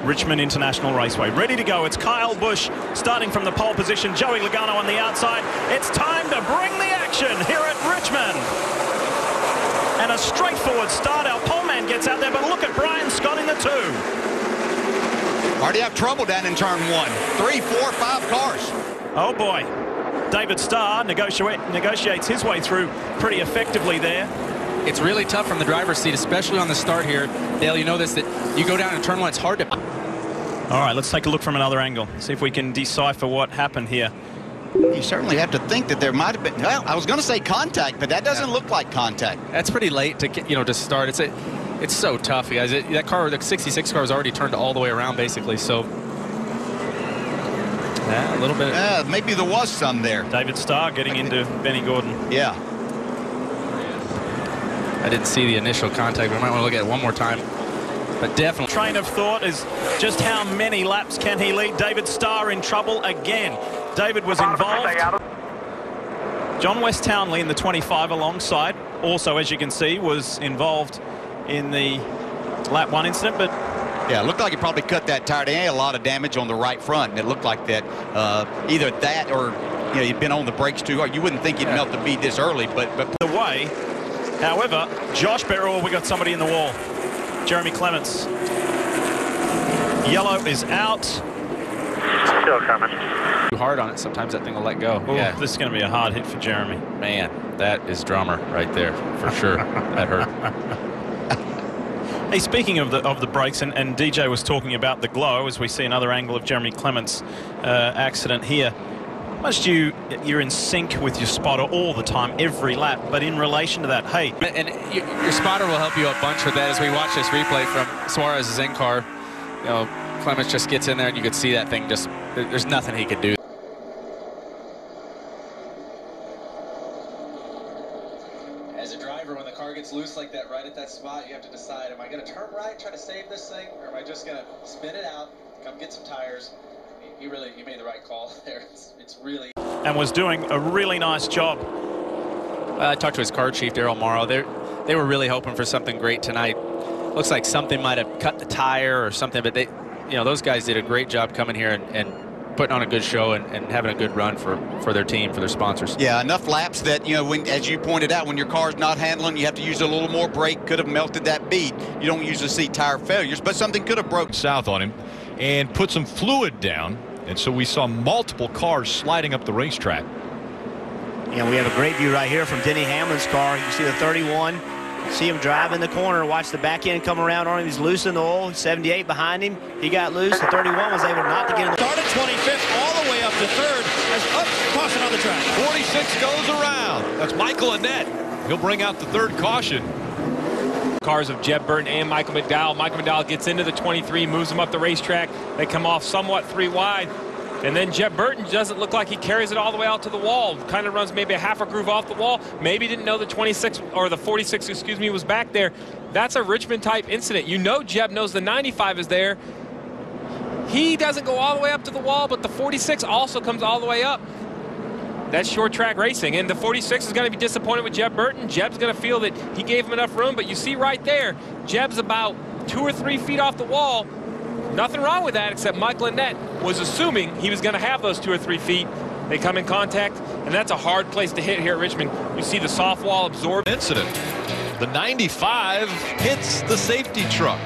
Richmond International Raceway. Ready to go. It's Kyle Busch starting from the pole position. Joey Logano on the outside. It's time to bring the action here at Richmond. And a straightforward start. Our pole man gets out there, but look at Brian Scott in the 2. Already have trouble down in turn 1. 3, 4, 5 cars. Oh boy. David Starr negotiates his way through pretty effectively there. It's really tough from the driver's seat, especially on the start here. Dale, you know this, that you go down in turn 1, it's hard to... All right, let's take a look from another angle. See if we can decipher what happened here. You certainly have to think that there might have been, well, I was going to say contact, but that doesn't look like contact. That's pretty late to get, to start. It's so tough, guys. That car, the 66 car, has already turned all the way around, basically. So, yeah, a little bit. Yeah, maybe there was some there. David Starr getting into Benny Gordon. Yeah. I didn't see the initial contact, but I might want to look at it one more time. But definitely. Train of thought is just how many laps can he lead? David Starr in trouble again. David was involved. John West Townley in the 25 alongside. Also, as you can see, was involved in the lap 1 incident. But yeah, it looked like he probably cut that tire. They had a lot of damage on the right front, and it looked like that either that or you'd been on the brakes too hard. You wouldn't think he'd melt the bead this early, but the way. However, Josh Berrell, we got somebody in the wall. Jeremy Clements. Yellow is out. Still coming. Too hard on it, sometimes that thing will let go. Ooh, yeah. This is going to be a hard hit for Jeremy. Man, that is drummer right there, for sure. That hurt. Hey, speaking of the brakes, and DJ was talking about the glow, as we see another angle of Jeremy Clements' accident here. You're in sync with your spotter all the time, every lap, but in relation to that, hey. And your spotter will help you a bunch with that. As we watch this replay from Suarez's in-car, Clements just gets in there and you could see that thing just, there's nothing he could do. As a driver, when the car gets loose like that right at that spot, you have to decide, am I going to turn right, try to save this thing, or am I just going to spin it out, come get some tires? He made the right call there. It's really... And was doing a really nice job. I talked to his car chief, Daryl Morrow. They were really hoping for something great tonight. Looks like something might have cut the tire or something, but those guys did a great job coming here and putting on a good show and having a good run for their team, for their sponsors. Yeah, enough laps that, as you pointed out, when your car's not handling, you have to use a little more brake. Could have melted that bead. You don't usually see tire failures, but something could have broke south on him and put some fluid down, and so we saw multiple cars sliding up the racetrack. Yeah, we have a great view right here from Denny Hamlin's car. You see the 31, see him drive in the corner, watch the back end come around on him. He's loose in the oil. 78 behind him. He got loose. The 31 was able not to get in the... Started 25th all the way up to 3rd as caution on the track. 46 goes around. That's Michael Annett. He'll bring out the 3rd caution. Cars of Jeb Burton and Michael McDowell. Michael McDowell gets into the 23, moves him up the racetrack. They come off somewhat 3 wide. And then Jeb Burton doesn't look like he carries it all the way out to the wall. Kind of runs maybe a half a groove off the wall. Maybe didn't know the 26 or the 46, excuse me, was back there. That's a Richmond type incident. Jeb knows the 95 is there. He doesn't go all the way up to the wall, but the 46 also comes all the way up. That's short track racing, and the 46 is going to be disappointed with Jeb Burton. Jeb's going to feel that he gave him enough room, but you see right there, Jeb's about 2 or 3 feet off the wall. Nothing wrong with that, except Michael Annett was assuming he was going to have those 2 or 3 feet. They come in contact, and that's a hard place to hit here at Richmond. You see the soft wall absorb. Incident. The 95 hits the safety truck.